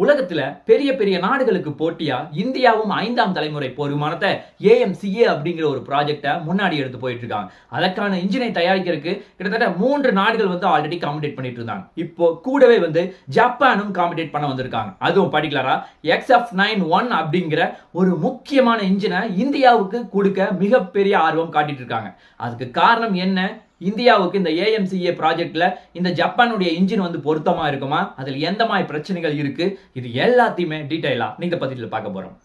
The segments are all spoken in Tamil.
உலகத்துல பெரிய பெரிய நாடுகளுக்கு போட்டியா இந்தியாவும் 5ஆம் தலைமுறை போர் விமானத்தை AMCA அப்படிங்கிற ஒரு ப்ராஜெக்டை முன்னாடி எடுத்து போயிட்டு இருக்காங்க. அதற்கான இன்ஜினை தயாரிக்கிறதுக்கு கிட்டத்தட்ட 3 நாடுகள் வந்து ஆல்ரெடி காம்படிட் பண்ணிட்டு இருந்தாங்க. இப்போ கூடவே வந்து ஜப்பானும் காம்படிட் பண்ண வந்திருக்காங்க. அதுவும் பர்டிகுலரா XF91 அப்படிங்கிற ஒரு முக்கியமான இன்ஜினை இந்தியாவுக்கு கொடுக்க மிகப்பெரிய ஆர்வம் காட்டிட்டு இருக்காங்க. அதுக்கு காரணம் என்ன? இந்தியாவுக்கு இந்த AMCA ப்ராஜெக்ட்ல இந்த ஜப்பானுடைய இன்ஜின் வந்து பொருத்தமா இருக்குமா, அதில் எந்த மாதிரி பிரச்சனைகள் இருக்கு, இது எல்லாத்தையுமே டீடைலா நீங்க பதிவில் பார்க்க போறோம்.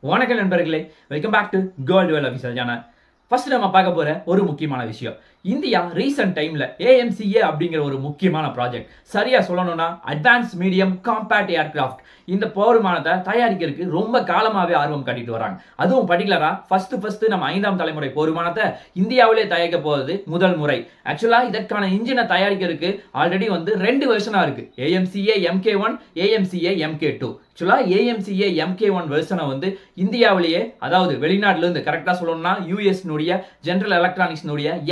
வணக்கம் நண்பர்களே, welcome back to gold well official channel. First நம்ம பார்க்க போற ஒரு முக்கியமான விஷயம், இந்தியா ரீசன்ட் டைம்ல AMCA அப்படிங்கிற ஒரு முக்கியமான ப்ராஜெக்ட், சரியா சொல்லணும்னா அட்வான்ஸ் மீடியம் காம்பேக்ட் ஏர்கிராஃப்ட், இந்த போர் விமானத்தை தயாரிக்கிறதுக்கு ரொம்ப காலமாவே ஆர்வம் காட்டிட்டு வராங்க. அதுவும் பர்டிகுலரா ஃபர்ஸ்ட் நம்ம 5ஆம் தலைமுறை போர் விமானத்தை இந்தியாவிலே தயாரிக்க போவது முதல் முறை. ஆக்சுவலா இதற்கான இன்ஜினை தயாரிக்கிறதுக்கு ஆல்ரெடி வந்து 2 வெர்ஷனா இருக்கு, AMCA MK1, AMCA MK2. ஆக்சுவலா AMCA MK1 வெர்ஷனை வந்து இந்தியாவிலேயே, அதாவது வெளிநாட்டுல இருந்து கரெக்டா சொல்லணும்னா US ஜெனரல் எலக்ட்ரானிக்ஸ்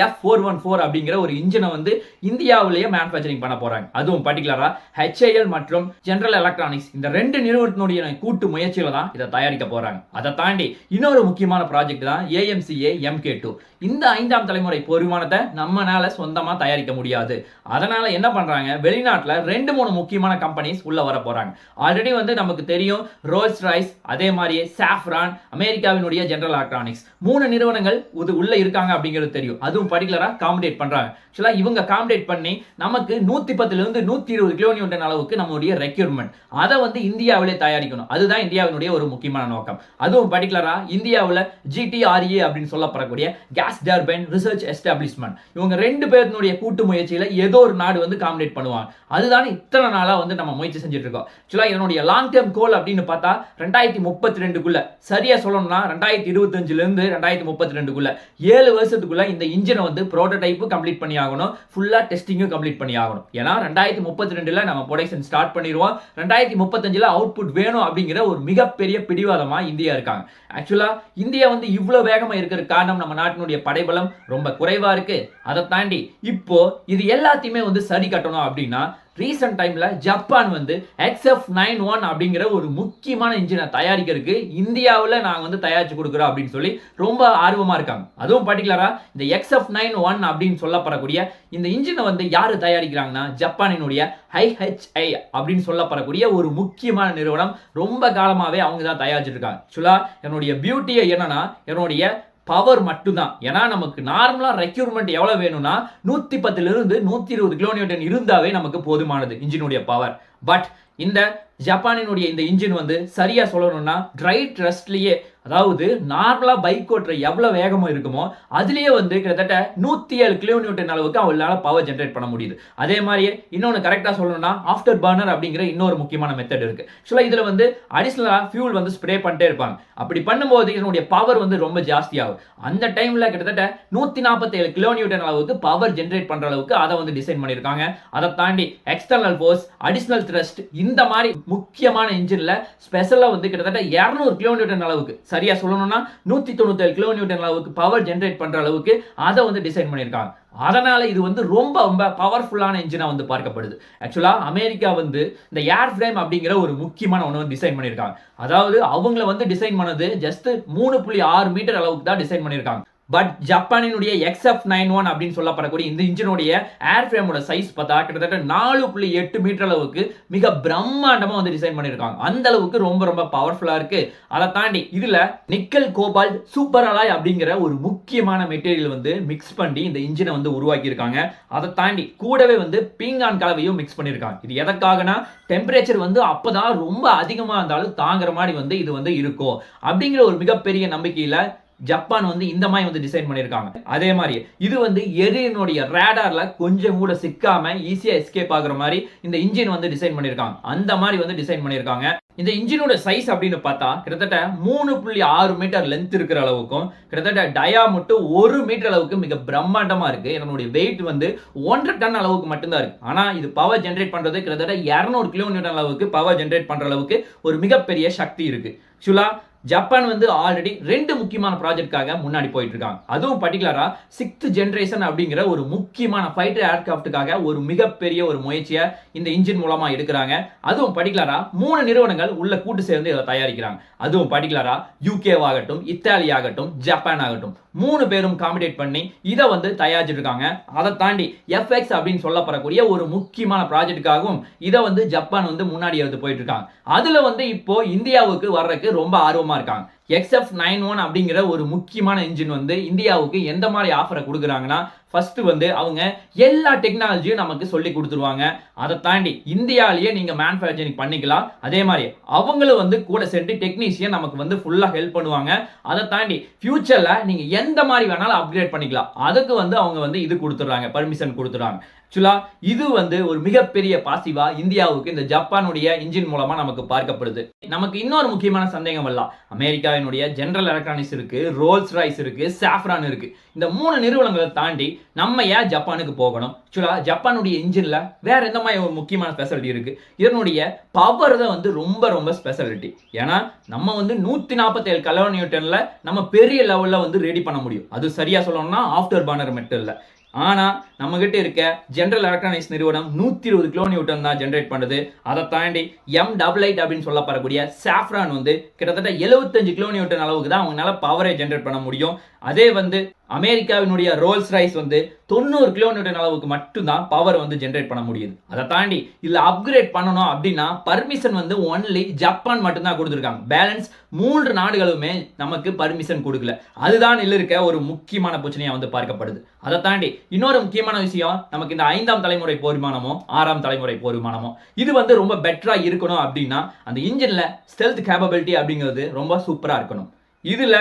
F414 அப்படிங்கிற ஒரு இன்ஜினை வந்து இந்தியாவிலேயே மேனுஃபேக்சரிங் பண்ண போறாங்க. அதுவும் பர்டிகுலரா HAL மற்றும் ஜெனரல் எலக்ட்ரானிக்ஸ் இந்த 2 நிறுவனத்தினுடைய கூட்டு முயற்சியில தான் இதை தயாரிக்க போறாங்க. அதை தாண்டி இன்னொரு முக்கியமான ப்ராஜெக்ட் தான் AMCA MK2. இந்த 5ஆம் தலைமுறை போர் விமானத்தை நம்மனால சொந்தமா தயாரிக்க முடியாது. அதனால என்ன பண்றாங்க, வெளிநாட்டுல 2-3 முக்கியமான கம்பெனிஸ் உள்ள வர போறாங்க. ஆல்ரெடி வந்து நமக்கு தெரியும், ரோல்ஸ் ராய்ஸ், அதே மாதிரியே சாஃப்ரான், அமெரிக்காவினுடைய ஜெனரல் எலக்ட்ரானிக்ஸ் 3 நிறுவனங்கள் உள்ள இருக்காங்க அப்படிங்கிறது தெரியும். அதுவும் பர்டிகுலரா காம்படிட் பண்றாங்க. ஆக்சுவலா இவங்க காம்படிட் பண்ணி நமக்கு 110 இருந்து 120 கிலோநியூட்டன் அளவுக்கு நம்மளுடைய ரெக்யூர்மெண்ட் அதை வந்து இந்தியாவிலே தயாரிக்கணும். அதுதான் இந்தியாவினுடைய ஒரு முக்கியமான நோக்கம். அதுவும் பர்டிகுலரா இந்தியாவில் GTRA அப்படின்னு சொல்லப்படக்கூடிய கேஸ் டர்பைன் ரிசர்ச் எஸ்டாப்ளிஷ்மெண்ட், இவங்க 2 பேருடைய கூட்டு முயற்சியில ஏதோ ஒரு நாடு வந்து காம்படிட் பண்ணுவாங்க. அதுதான் இத்தனை நாளா வந்து நம்ம முயற்சி செஞ்சுட்டு இருக்கோம். ஆக்சுவலா இதனுடைய லாங் டேர்ம் கோல் அப்படின்னு பார்த்தா 2032க்குள்ள, சரியா சொல்லணும்னா 2025ல இருந்து 2032க்குள்ள 7 வருஷத்துக்குள்ள இந்த இன்ஜினை வந்து புரோட்டோடைப் கம்ப்ளீட் பண்ணி ஆகணும், ஃபுல்லா டெஸ்டிங்கும் கம்ப்ளீட் பண்ணி ஆகணும். ஏன்னா 2032ல நம்ம ப்ரொடக்ஷன் ஸ்டார்ட் பண்ணிடுவோம், 2035ல அவுட்புட் வேணும் அப்படிங்கிற ஒரு மிகப்பெரிய பிடிவாதமா இந்தியா இருக்காங்க. ஆக்சுவலா இந்தியா வந்து இவ்வளவு வேகமா இருக்கிற காரணம் நம்ம நாட்டினுடைய படைபலம் ரொம்ப குறைவா இருக்கு. அதை தாண்டி இப்போ இது எல்லாத்தையுமே வந்து சரி கட்டணும் அப்படின்னா ரீசன்ட் டைம்ல ஜப்பான் வந்து XF91 அப்படிங்கிற ஒரு முக்கியமான இன்ஜினை தயாரிக்கிறதுக்கு இந்தியாவில் நாங்க வந்து தயாரிச்சு கொடுக்குறோம் அப்படின்னு சொல்லி ரொம்ப ஆர்வமா இருக்காங்க. அதுவும் பர்டிகுலரா இந்த XF91 அப்படின்னு சொல்லப்படக்கூடிய இந்த இன்ஜினை வந்து யாரு தயாரிக்கிறாங்கன்னா ஜப்பானினுடைய IHI அப்படின்னு சொல்லப்படக்கூடிய ஒரு முக்கியமான நிறுவனம். ரொம்ப காலமாவே அவங்க தான் தயாரிச்சுட்டு இருக்காங்க. ஆக்சுவலா என்னுடைய பியூட்டியை என்னன்னா, என்னுடைய பவர் மட்டும்தான். ஏன்னா நமக்கு நார்மலா ரெக்யூர்மெண்ட் எவ்வளவு வேணும்னா 110 இருந்து 120 கிலோநியூட்டன் இருந்தாவே நமக்கு போதுமானது இன்ஜினுடைய பவர். பட் இந்த ஜப்பானினுடைய இந்த இன்ஜின் வந்து சரியா சொல்லணும்னா ட்ரை ட்ரஸ்ட்லயே, அதாவது நார்மலா பைக் ஓட்டுற எவ்வளவு வேகமா இருக்குமோ அதுலயே வந்து கிட்டத்தட்ட 107 கிலோநியூட்டன் அளவுக்கு அவங்களால பவர் ஜெனரேட் பண்ண முடியுது. அதே மாதிரியே இன்னொன்னு கரெக்டா சொல்லணும்னா ஆஃப்டர் பர்னர் அப்படிங்கிற இன்னொரு முக்கியமான மெத்தட் இருக்கு. ஆக்சுவலா இதுல வந்து அடிஷனலா ஃபியூல் வந்து ஸ்ப்ரே பண்ணிட்டே இருப்பாங்க. அப்படி பண்ணும்போது இதனுடைய பவர் வந்து ரொம்ப ஜாஸ்தி ஆகும். அந்த டைம்ல கிட்டத்தட்ட 147 கிலோநியூட்டன் அளவுக்கு பவர் ஜெனரேட் பண்ற அளவுக்கு அதை வந்து டிசைன் பண்ணிருக்காங்க. அதை தாண்டி எக்ஸ்டர்னல் ஃபோர்ஸ், அடிஷனல் த்ரஸ்ட், இந்த மாதிரி முக்கியமான இன்ஜின்ல ஸ்பெஷலா வந்து கிட்டத்தட்ட 200 கிலோநியூட்டன் அளவுக்கு, சரியா சொல்லணும்னா 197 கிலோநியூட்டன் அளவுக்கு பவர் ஜெனரேட் பண்ற அளவுக்கு அதை வந்து டிசைன் பண்ணிருக்காங்க. அதனால இது வந்து ரொம்ப ரொம்ப பவர்ஃபுல்லான இன்ஜினா வந்து பார்க்கப்படுது. ஆக்சுவலா அமெரிக்கா வந்து இந்த ஏர் ஃப்ரேம் அப்படிங்கிற ஒரு முக்கியமான ஒன்று வந்து டிசைன் பண்ணியிருக்காங்க. அதாவது அவங்கள வந்து டிசைன் பண்ணது ஜஸ்ட் 3.6 மீட்டர் அளவுக்கு தான் டிசைன் பண்ணியிருக்காங்க. பட் ஜப்பானினுடைய XF91 அப்படின்னு சொல்லப்படக்கூடிய இந்த இன்ஜினுடைய ஏர் ஃப்ரேமோட சைஸ் பார்த்தா கிட்டத்தட்ட 4.8 மீட்டர் அளவுக்கு மிக பிரம்மாண்டமா வந்து டிசைன் பண்ணியிருக்காங்க. அந்த அளவுக்கு ரொம்ப ரொம்ப பவர்ஃபுல்லா இருக்கு. அதை தாண்டி இதுல நிக்கல் கோபால்ட் சூப்பர் அலாய் அப்படிங்கிற ஒரு முக்கியமான மெட்டீரியல் வந்து மிக்ஸ் பண்ணி இந்த இன்ஜினை வந்து உருவாக்கி இருக்காங்க. அதை தாண்டி கூடவே வந்து பீங்கான் கலவையும் மிக்ஸ் பண்ணியிருக்காங்க. இது எதற்காகனா டெம்பரேச்சர் வந்து அப்பதான் ரொம்ப அதிகமா இருந்தாலும் தாங்குற மாதிரி வந்து இது வந்து இருக்கும் அப்படிங்கிற ஒரு மிகப்பெரிய நம்பிக்கையில ஜப்பான் வந்து இந்த மாதிரி வந்து டிசைன் பண்ணிருக்காங்க. அதே மாதிரி இது வந்து எரியினுடைய ரேடார்ல கொஞ்சம் கூட சிக்காம ஈஸியா எஸ்கேப் ஆகுற மாதிரி இந்த இன்ஜின் வந்து டிசைன் பண்ணிருக்காங்க. அந்த மாதிரி வந்து டிசைன் பண்ணிருக்காங்க. இந்த இன்ஜினோட சைஸ் அப்படின்னு பார்த்தா கிட்டத்தட்ட 3.6 மீட்டர் லென்த் இருக்கிற அளவுக்கும் கிட்டத்தட்ட டயாமீட்டர் 1 மீட்டர் அளவுக்கு மிக பிரம்மாண்டமா இருக்கு. இதனுடைய வெயிட் வந்து 1.5 டன் அளவுக்கு மட்டும்தான் இருக்கு. ஆனா இது பவர் ஜெனரேட் பண்றது கிட்டத்தட்ட 200 கிலோநியூட்டன் அளவுக்கு பவர் ஜெனரேட் பண்ற அளவுக்கு ஒரு மிகப்பெரிய சக்தி இருக்கு. ஆக்சுவலா ஜப்பான் வந்து ஆல்ரெடி 2 முக்கியமான ப்ராஜெக்ட்காக முன்னாடி போயிட்டு இருக்காங்க. அதுவும் பர்టిక్యులரா 6th ஜெனரேஷன் அப்படிங்கிற ஒரு முக்கியமான ஃபைட்டர் ஏர்கிராஃப்ட்டுக்காக ஒரு மிகப்பெரிய ஒரு முயற்சியை இந்த இன்ஜின் மூலமா எடுக்கிறாங்க. அதுவும் பர்టిక్యులரா 3 நிறுவனங்கள் உள்ள கூட்டு சேர்ந்து இதை தயாரிக்கிறாங்க. அதுவும் பர்టిక్యులரா UK ஆகட்டும், இத்தாலி ஆகட்டும், ஜப்பான் ஆகட்டும் 3 பேரும் காம்படிட் பண்ணி இதை வந்து தயாரிச்சிட்டு இருக்காங்க. அதை தாண்டி FX அப்படின்னு சொல்லப்படக்கூடிய ஒரு முக்கியமான ப்ராஜெக்ட்டுக்காகவும் இதை வந்து ஜப்பான் வந்து முன்னாடி எடுத்து போயிட்டு இருக்காங்க. அதுல வந்து இப்போ இந்தியாவுக்கு வர்றதுக்கு ரொம்ப ஆர்வமா இருக்காங்க. XF91 அப்படிங்கிற ஒரு முக்கியமான இன்ஜின் வந்து இந்தியாவுக்கு எந்த மாதிரி ஆஃபரை கொடுக்குறாங்கன்னா, ஃபர்ஸ்ட் வந்து அவங்க எல்லா டெக்னாலஜியும் நமக்கு சொல்லி கொடுத்துருவாங்க. அதை தாண்டி இந்தியாவிலேயே நீங்க மேனுஃபேக்சரிங் பண்ணிக்கலாம். அதே மாதிரி அவங்களும் வந்து கூட சேர்ந்து டெக்னீஷியன் நமக்கு வந்து ஃபுல்லா ஹெல்ப் பண்ணுவாங்க. அதை தாண்டி ஃபியூச்சர்ல நீங்க எந்த மாதிரி வேணாலும் அப்கிரேட் பண்ணிக்கலாம். அதுக்கு வந்து அவங்க வந்து இது கொடுத்துறாங்க, பர்மிஷன் கொடுத்துறாங்க. ஆக்சுவலா இது வந்து ஒரு மிகப்பெரிய பாசிட்டிவா இந்தியாவுக்கு இந்த ஜப்பானுடைய இன்ஜின் மூலமா நமக்கு பார்க்கப்படுது. நமக்கு இன்னொரு முக்கியமான சந்தேகம் வரலாம். அமெரிக்காவினுடைய ஜெனரல் எலக்ட்ரானிக்ஸ் இருக்கு, ரோல்ஸ் ராய்ஸ் இருக்கு, சாஃப்ரான் இருக்கு. இந்த 3 நிறுவனங்களை தாண்டி நம்ம ஏன் ஜப்பானுக்கு போகணும்? ஆக்சுவலா ஜப்பானுடைய இன்ஜின்ல வேற எந்த மாதிரி ஒரு முக்கியமான ஸ்பெஷாலிட்டி இருக்கு? இதனுடைய பவர் தான் வந்து ரொம்ப ரொம்ப ஸ்பெஷாலிட்டி. ஏன்னா நம்ம வந்து 147 கிலோ நியூட்டன்ல நம்ம பெரிய லெவல்ல வந்து ரெடி பண்ண முடியும். அது சரியா சொல்லணும்னா ஆஃப்டர் பர்னர் மெட்டல்ல. ஆனா நம்ம கிட்ட இருக்க ஜெனரல் எலக்ட்ரானிக்ஸ் நிறுவனம் 120 கிலோ நியூட்டன் தான் ஜெனரேட் பண்ணுது. அதை தாண்டி M88 அப்படின்னு சொல்லப்படக்கூடிய சாஃப்ரான் வந்து கிட்டத்தட்ட 75 கிலோ நியூட்டன் அளவுக்கு தான் அவங்களால பவரை ஜெனரேட் பண்ண முடியும். அதே வந்து அமெரிக்காவினுடைய ரோல்ஸ் ராய்ஸ் வந்து 90 கிலோ நியூட்டன் அளவுக்கு மட்டும்தான் பவர் வந்து ஜெனரேட் பண்ண முடியுது. அதை தாண்டி இதுல அப்கிரேட் பண்ணணும் அப்படின்னா பர்மிஷன் வந்து ஒன்லி ஜப்பான் மட்டும்தான் கொடுத்துருக்காங்க. பேலன்ஸ் 3 நாடுகளுமே நமக்கு பர்மிஷன் கொடுக்கல. அதுதான் இதுல இருக்க ஒரு முக்கியமான பிரச்சனையா வந்து பார்க்கப்படுது. அதை தாண்டி இன்னொரு முக்கியமான விஷயம், நமக்கு இந்த 5ஆம் தலைமுறை போர் விமானமோ 6ஆம் தலைமுறை போர் விமானமோ இது வந்து ரொம்ப பெட்டரா இருக்கணும் அப்படின்னா அந்த இன்ஜின்ல ஸ்டெல்த் கேப்பபிலிட்டி அப்படிங்கிறது ரொம்ப சூப்பரா இருக்கணும். இதுல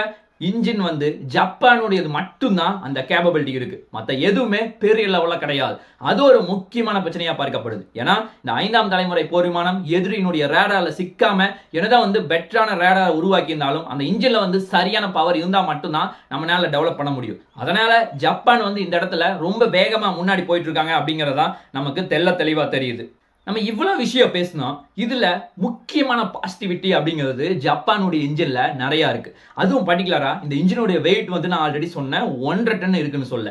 இன்ஜின் வந்து ஜப்பானுடையது மட்டும்தான் அந்த கேப்பபிலிட்டி இருக்கு. மற்ற எதுவுமே பெரிய லெவல்ல கிடையாது. அது ஒரு முக்கியமான பிரச்சனையா பார்க்கப்படுது. ஏன்னா இந்த 5ஆம் தலைமுறை போர் விமானம் எதிரியினுடைய ரேடார்ல சிக்காம என்னதான் வந்து பெட்டரான ரேடார் உருவாக்கி இருந்தாலும் அந்த இன்ஜின்ல வந்து சரியான பவர் இருந்தா மட்டும்தான் நம்மளால டெவலப் பண்ண முடியும். அதனால ஜப்பான் வந்து இந்த இடத்துல ரொம்ப வேகமா முன்னாடி போயிட்டு இருக்காங்க அப்படிங்கறதா நமக்கு தெளிவா தெரியுது. நம்ம இவ்வளவு விஷயம் பேசணும். இதுல முக்கியமான பாசிட்டிவிட்டி அப்படிங்கிறது ஜப்பானுடைய இன்ஜின்ல நிறைய இருக்கு. அதுவும் பர்టిక్యులரா இந்த இன்ஜினுடைய வெயிட் வந்து நான் ஆல்ரெடி சொன்னேன் 1.5 டன் இருக்குன்னு சொல்ல.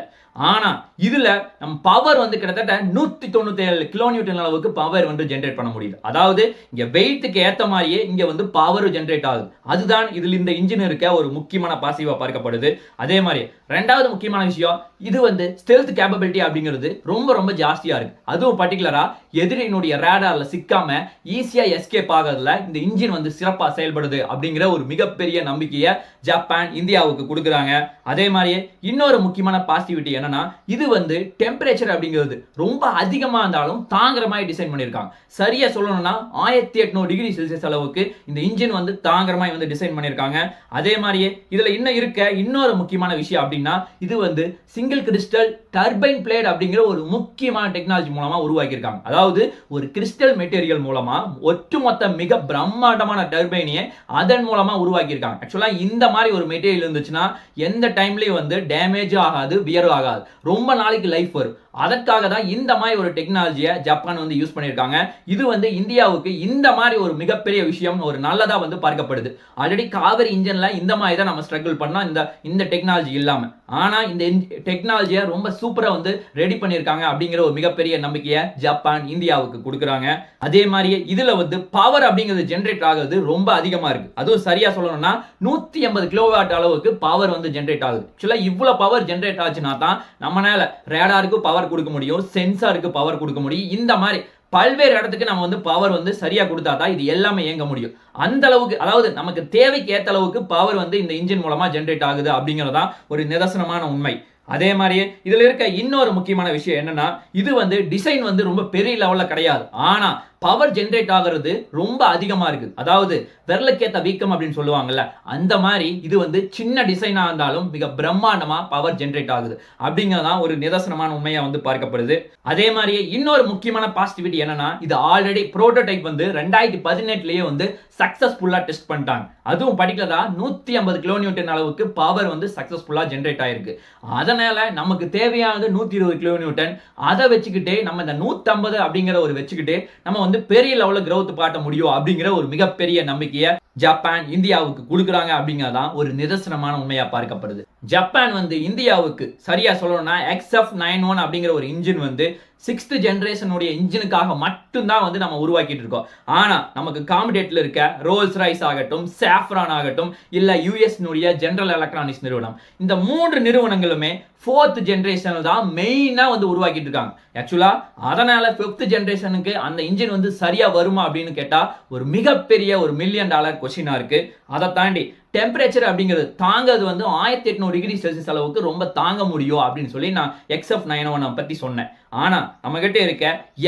ஆனா இதுல நம்ம பவர் வந்து கிட்டத்தட்ட 197 கிலோ நியூட்டன் அளவுக்கு பவர் வந்து ஜெனரேட் பண்ண முடியுது. அதாவது இங்க வெயிட்டுக்கு ஏத்த மாதிரியே இங்க வந்து பவர் ஜெனரேட் ஆகுது. அதுதான் இதுல இந்த இன்ஜின் இருக்க ஒரு முக்கியமான பாசிட்டிவா பார்க்கப்படுது. அதே மாதிரி ரெண்டாவது முக்கியமான விஷயம், இது வந்து ஸ்டெல்த் கேப்பபிலிட்டி அப்படிங்கிறது ரொம்ப ரொம்ப ஜாஸ்தியா இருக்கு. அதுவும் பர்టిక్యులரா எதிரியினுடைய ரேடார்ல சிக்காம ஈஸியா எஸ்கேப் ஆகிறதுல இந்த இன்ஜின் வந்து சிறப்பா செயல்படுது அப்படிங்கிற ஒரு மிகப்பெரிய நம்பிக்கையை ஜப்பான் இந்தியாவுக்கு கொடுக்குறாங்க. அதே மாதிரியே இன்னொரு முக்கியமான பாசிட்டிவிட்டி என்னன்னா, இது வந்து டெம்பரேச்சர் அப்படிங்கிறது ரொம்ப அதிகமா இருந்தாலும் தாங்குற மாதிரி டிசைன் பண்ணிருக்காங்க. சரியா சொல்லணும்னா 1800 டிகிரி செல்சியஸ் அளவுக்கு இந்த இன்ஜின் வந்து தாங்குற மாதிரி வந்து டிசைன் பண்ணிருக்காங்க. அதே மாதிரியே இதுல இன்னும் இருக்க இன்னொரு முக்கியமான விஷயம் அப்படின்னா, இது வந்து சிங்கிள் கிறிஸ்டல் டர்பைன் பிளேட் அப்படிங்கிற ஒரு முக்கியமான டெக்னாலஜி மூலமா உருவாக்கியிருக்காங்க. அதாவது ஒரு கிறிஸ்டல் மெட்டீரியல் மூலமா ஒட்டுமொத்த மிக பிரம்மாண்டமான டர்பைனையே அதன் மூலமா உருவாக்கியிருக்காங்க. ஆக்சுவலா இந்த மாதிரி ஒரு மெட்டீரியல் இருந்துச்சுன்னா எந்த டைம்லயும் வந்து டேமேஜ் ஆகாது, வியர் ஆகாது, ரொம்ப நாளைக்கு லைஃப் வரும். அதற்காக தான் இந்த மாதிரி ஒரு டெக்னாலஜியை ஜப்பான் வந்து யூஸ் பண்ணியிருக்காங்க. இது வந்து இந்தியாவுக்கு இந்த மாதிரி ஒரு மிகப்பெரிய விஷயம் ஒரு நல்லதா வந்து பார்க்கப்படுது. ஆல்ரெடி காவிரி இன்ஜின்ல இந்த மாதிரி தான் நம்ம ஸ்ட்ரகிள் பண்ணோம் இந்த டெக்னாலஜி இல்லாம. ஆனா இந்த டெக்னாலஜியை ரொம்ப சூப்பரா வந்து ரெடி பண்ணியிருக்காங்க அப்படிங்கிற ஒரு மிகப்பெரிய நம்பிக்கையை ஜப்பான் இந்தியாவுக்கு கொடுக்குறாங்க. அதே மாதிரியே இதுல வந்து பவர் அப்படிங்கிறது ஜெனரேட் ஆகுது ரொம்ப அதிகமா இருக்கு. அதுவும் சரியா சொல்லணும்னா 180 கிலோவாட் அளவுக்கு பவர் வந்து ஜெனரேட் ஆகுது. ஆக்சுவலா இவ்வளவு பவர் ஜெனரேட் ஆச்சுன்னா தான் நம்மளால ரேடாருக்கு பவர் கொடுக்க முடியும், சென்சாருக்கு பவர் கொடுக்க முடியும். இந்த மாதிரி பல்வேறு இடத்துக்கு நம்ம வந்து பவர் வந்து சரியா கொடுத்தா தான் இது எல்லாமே இயங்க முடியும். அந்த அளவுக்கு, அதாவது நமக்கு தேவைக்கு ஏத்த அளவுக்கு பவர் வந்து இந்த இன்ஜின் மூலமா ஜெனரேட் ஆகுது அப்படிங்கறதா ஒரு நிதர்சனமான உண்மை. அதே மாதிரியே இதுல இருக்க இன்னொரு முக்கியமான விஷயம் என்னன்னா, இது வந்து டிசைன் வந்து ரொம்ப பெரிய லெவல்ல கிடையாது. ஆனா பவர் ஜெனரேட் ஆகிறது ரொம்ப அதிகமா இருக்கு. அதாவது விரலுக்கேத்த வீக்கம் அப்படின்னு சொல்லுவாங்கல்ல, அந்த மாதிரி இது வந்து சின்ன டிசைனா இருந்தாலும் மிக பிரம்மாண்டமா பவர் ஜெனரேட் ஆகுது அப்படிங்கறதான் ஒரு நிதர்சனமான உண்மையா வந்து பார்க்கப்படுது. அதே மாதிரியே இன்னொரு முக்கியமான பாசிட்டிவிட்டி என்னன்னா, இது ஆல்ரெடி புரோட்டோடைப் வந்து 2018லயே வந்து சக்சஸ்ஃபுல்லா டெஸ்ட் பண்ணிட்டாங்க. அதுவும் பர்టిక్యులரா 150 கிலோ நியூட்டன் அளவுக்கு பவர் வந்து சக்சஸ்ஃபுல்லா ஜெனரேட் ஆயிருக்கு. அதனால நமக்கு தேவையானது 120 கிலோ நியூட்டன். அதை வச்சுக்கிட்டே நம்ம இந்த 150 அப்படிங்கிற ஒரு வச்சுக்கிட்டே நம்ம வந்து பெரிய லெவல்ல growth காட்ட முடியும் அப்படிங்கிற ஒரு மிகப்பெரிய நம்பிக்கையை ஜப்பான் இந்தியாவுக்கு கொடுக்குறாங்க அப்படிங்கறதான் ஒரு நிதர்சனமான உண்மையா பார்க்கப்படுது. ஜப்பான் வந்து இந்தியாவுக்கு சரியா சொல்லணும்னா XF91 அப்படிங்கிற ஒரு இன்ஜின் வந்து 6th ஜெனரேஷனுடைய இன்ஜினுக்காக மட்டும்தான் வந்து நம்ம உருவாக்கிட்டு இருக்கோம். ஆனா நமக்கு காம்படிட்டர்ல இருக்க ரோல்ஸ் ராய்ஸ் ஆகட்டும், சாஃப்ரான் ஆகட்டும், இல்ல US ஜெனரல் எலக்ட்ரானிக்ஸ் நிறுவனம், இந்த 3 நிறுவனங்களுமே 4th ஜெனரேஷன் தான் மெயினா வந்து உருவாக்கிட்டு இருக்காங்க. ஆக்சுவலா அதனால 5th ஜெனரேஷனுக்கு அந்த இன்ஜின் வந்து சரியா வருமா அப்படின்னு கேட்டா ஒரு மிகப்பெரிய ஒரு $1 மில்லியன் கொஸ்டினா இருக்கு. அதை தாண்டி டெம்பரேச்சர் அப்படிங்கிறது தாங்கிறது வந்து 1800 டிகிரி செல்சியஸ் அளவுக்கு ரொம்ப தாங்க முடியும் அப்படின்னு சொல்லி நான் XF91 பத்தி சொன்னேன். ஆனா நம்ம கிட்ட இருக்க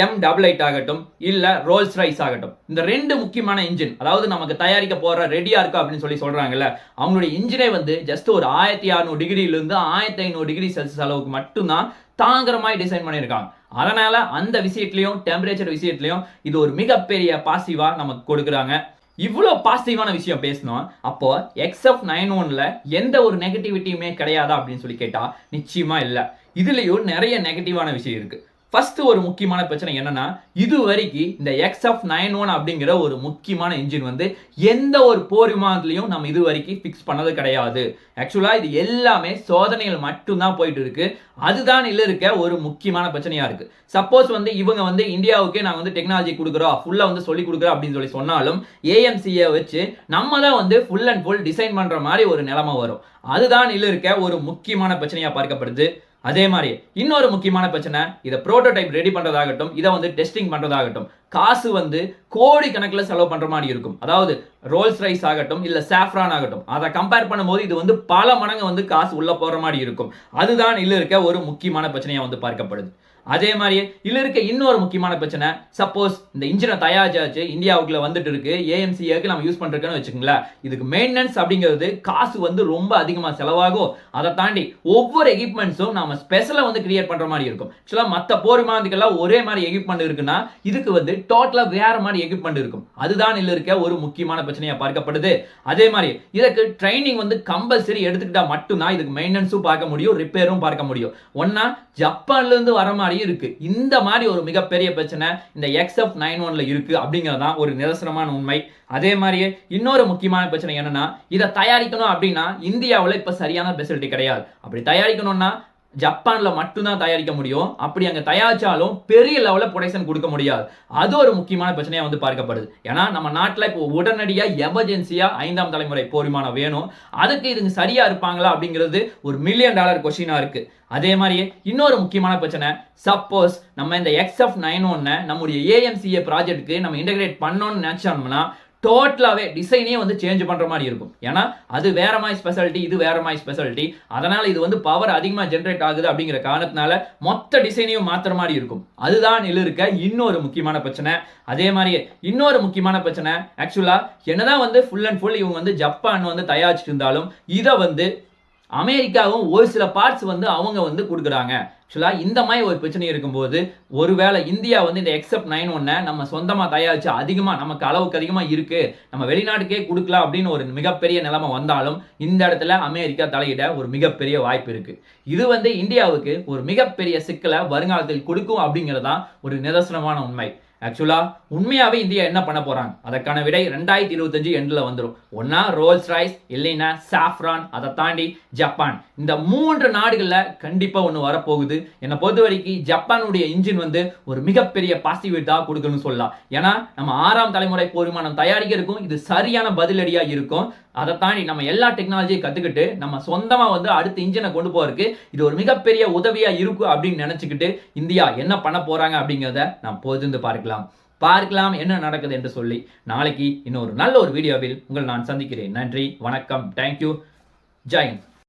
M88 ஆகட்டும் இல்ல ரோல்ஸ் ரைஸ் ஆகட்டும், இந்த 2 முக்கியமான இன்ஜின், அதாவது நமக்கு தயாரிக்க போற ரெடியா இருக்கா அப்படின்னு சொல்லி சொல்றாங்கல்ல, அவங்களுடைய இன்ஜினை வந்து ஜஸ்ட் ஒரு 1600 டிகிரில இருந்து 1500 டிகிரி செல்சியஸ் அளவுக்கு மட்டும்தான் தாங்குற மாதிரி டிசைன் பண்ணியிருக்காங்க. அதனால அந்த விஷயத்திலையும் டெம்பரேச்சர் விஷயத்திலையும் இது ஒரு மிகப்பெரிய பாசிட்டிவா நமக்கு கொடுக்குறாங்க. இவ்வளோ பாசிட்டிவான விஷயம் பேசணும். அப்போ XF91ல எந்த ஒரு நெகட்டிவிட்டியுமே கிடையாதா அப்படின்னு சொல்லி கேட்டா நிச்சயமா இல்ல. இதுலயும் நிறைய நெகட்டிவான விஷயம் இருக்கு. ஃபர்ஸ்ட் ஒரு முக்கியமான பிரச்சனை என்னன்னா, இது வரைக்கும் இந்த XF91 அப்படிங்கிற ஒரு முக்கியமான இன்ஜின் வந்து எந்த ஒரு போர் விமானத்திலையும் நம்ம இது வரைக்கும் ஃபிக்ஸ் பண்ணது கிடையாது. ஆக்சுவலா இது எல்லாமே சோதனைகள் மட்டும்தான் போயிட்டு இருக்கு. அதுதான் இல்ல இருக்க ஒரு முக்கியமான பிரச்சனையா இருக்கு. சப்போஸ் வந்து இவங்க வந்து இந்தியாவுக்கே நாங்க வந்து டெக்னாலஜி கொடுக்குறோம், ஃபுல்லா வந்து சொல்லி கொடுக்குறோம் அப்படின்னு சொல்லி சொன்னாலும் AMCA வச்சு நம்ம தான் வந்து ஃபுல் அண்ட் ஃபுல் டிசைன் பண்ற மாதிரி ஒரு நிலைமை வரும். அதுதான் இல்ல இருக்க ஒரு முக்கியமான பிரச்சனையா பார்க்கப்படுது. அதே மாதிரி இன்னொரு முக்கியமான பிரச்சனை, இதை புரோட்டோடைப் ரெடி பண்றதாகட்டும், இதை வந்து டெஸ்டிங் பண்றதாகட்டும், காசு வந்து கோடி கணக்கில் செலவு பண்ற மாதிரி இருக்கும். அதாவது ரோல்ஸ் ரைஸ் ஆகட்டும் இல்ல சாஃப்ரான் ஆகட்டும், அதை கம்பேர் பண்ணும்போது இது வந்து பல மடங்கு வந்து காசு உள்ள போற மாதிரி இருக்கும். அதுதான் இல்ல இருக்க ஒரு முக்கியமான பிரச்சனையா வந்து பார்க்கப்படுது. அதே மாதிரி இதுல இருக்க இன்னொரு முக்கியமான பிரச்சனை, சப்போஸ் இந்த இன்ஜினை தயாரிச்சாச்சு இந்தியாவுக்குள்ள வந்துட்டு இருக்கு, AMCAக்கு நம்ம யூஸ் பண்றோம்னு வச்சுக்கோங்களேன், இதுக்கு மெயின்டெனன்ஸ் அப்படிங்கிறது காசு வந்து ரொம்ப அதிகமா செலவாகும். அதை தாண்டி ஒவ்வொரு எக்யூப்மெண்ட்ஸும் நம்ம ஸ்பெஷலா வந்து கிரியேட் பண்ற மாதிரி இருக்கும். ஆக்சுவலா மத்த போர் விமானத்துக்கெல்லாம் ஒரே மாதிரி எக்யூப்மெண்ட் இருக்குன்னா இதுக்கு வந்து டோட்டலா வேற மாதிரி எக்யூப்மெண்ட் இருக்கும். அதுதான் இதுல இருக்க ஒரு முக்கியமான பிரச்சனையா பார்க்கப்படுது. அதே மாதிரி இதுக்கு ட்ரைனிங் வந்து கம்பல்சரி எடுத்துக்கிட்டா மட்டும்தான் இதுக்கு மெயின்டெனன்ஸும் பார்க்க முடியும், ரிப்பேரும் பார்க்க முடியும். ஒன்னா ஜப்பான்ல இருந்து வர மாதிரி இருக்கு. இந்த மாதிரி ஒரு மிகப்பெரிய பிரச்சனை இந்த XF91ல இருக்கு அப்படிங்கறதான் ஒரு நிதர்சனமான உண்மை. அதே மாதிரியே இன்னொரு முக்கியமான பிரச்சனை என்னன்னா, இதை தயாரிக்கணும் அப்படின்னா இந்தியாவில் இப்ப சரியான ஃபெசிலிட்டி கிடையாது. அப்படி தயாரிக்கணும்னா ஜப்பான்ல மட்டும்தான் தயாரிக்க முடியும். அப்படி அங்க தயாரிச்சாலும் பெரிய லெவல்ல ப்ரொடக்ஷன் கொடுக்க முடியாது. அது ஒரு முக்கியமான பிரச்சனையா வந்து பார்க்கப்படுது. ஏன்னா நம்ம நாட்டில் இப்போ உடனடியா எமர்ஜென்சியா 5ஆம் தலைமுறை போர் விமானம் வேணும். அதுக்கு இதுங்க சரியா இருப்பாங்களா அப்படிங்கிறது ஒரு $1 மில்லியன் கொஸ்டினா இருக்கு. அதே மாதிரி இன்னொரு முக்கியமான பிரச்சனை, சப்போஸ் நம்ம இந்த XF91 நம்முடைய AMCA ப்ராஜெக்ட்டுக்கு நம்ம இன்டகிரேட் பண்ணணும்னு நினைச்சோம்னா டோட்டலாவே டிசைனே வந்து சேஞ்ச் பண்ற மாதிரி இருக்கும். ஏன்னா அது வேற மாதிரி ஸ்பெஷாலிட்டி, இது வேற மாதிரி ஸ்பெஷாலிட்டி. அதனால இது வந்து பவர் அதிகமா ஜெனரேட் ஆகுது அப்படிங்கிற காரணத்தினால மொத்த டிசைனையும் மாத்துற மாதிரி இருக்கும். அதுதான் இதுல இருக்க இன்னொரு முக்கியமான பிரச்சனை. அதே மாதிரி இன்னொரு முக்கியமான பிரச்சனை, ஆக்சுவலா என்னதான் வந்து ஃபுல் அண்ட் ஃபுல் இவங்க வந்து ஜப்பான் வந்து தயாரிச்சிட்டு இருந்தாலும் இதை வந்து அமெரிக்காவும் ஒரு சில பார்ட்ஸ் வந்து அவங்க வந்து கொடுக்குறாங்க. ஆக்சுவலா இந்த மாதிரி ஒரு பிரச்சனை இருக்கும்போது ஒருவேளை இந்தியா வந்து இந்த XF91 நம்ம சொந்தமா தயாரிச்சு அதிகமா நமக்கு அளவுக்கு அதிகமா இருக்கு, நம்ம வெளிநாட்டுக்கே கொடுக்கலாம் அப்படின்னு ஒரு மிகப்பெரிய நிலைமை வந்தாலும் இந்த இடத்துல அமெரிக்கா தலையிட ஒரு மிகப்பெரிய வாய்ப்பு இருக்கு. இது வந்து இந்தியாவுக்கு ஒரு மிகப்பெரிய சிக்கலை வருங்காலத்தில் கொடுக்கும் அப்படிங்கிறதா ஒரு நிதர்சனமான உண்மை. ஆக்சுவலா உண்மையாவே இந்தியா என்ன பண்ண போறாங்க, அதற்கான விடை 2025 எண்ட்ல வந்துரும். ஒன்னா ரோல்ஸ் ராய்ஸ், இல்லைன்னா சாஃப்ரான், அதை தாண்டி ஜப்பான். இந்த 3 நாடுகள்ல கண்டிப்பா ஒண்ணு வரப்போகுது. என்னை பொறுத்த வரைக்கும் ஜப்பானுடைய இன்ஜின் வந்து ஒரு மிகப்பெரிய பாசிட்டிவிட்டா கொடுக்கணும்னு சொல்லலாம். ஏன்னா நம்ம 6ஆம் தலைமுறை போர் விமானம் தயாரிக்கிறதுக்கும் இது சரியான பதிலடியா இருக்கும். அதை தாண்டி நம்ம எல்லா டெக்னாலஜியை கத்துக்கிட்டு நம்ம சொந்தமா வந்து அடுத்த இன்ஜினை கொண்டு போறதுக்கு இது ஒரு மிகப்பெரிய உதவியா இருக்கும் அப்படின்னு நினைச்சுக்கிட்டு இந்தியா என்ன பண்ண போறாங்க அப்படிங்கிறத நாம் பொறுத்து பார்க்கலாம் என்ன நடக்குது என்று சொல்லி நாளைக்கு இன்னொரு நல்ல ஒரு வீடியோவில் உங்களை நான் சந்திக்கிறேன். நன்றி, வணக்கம், தேங்க்யூ, ஜெய் ஹிந்த்.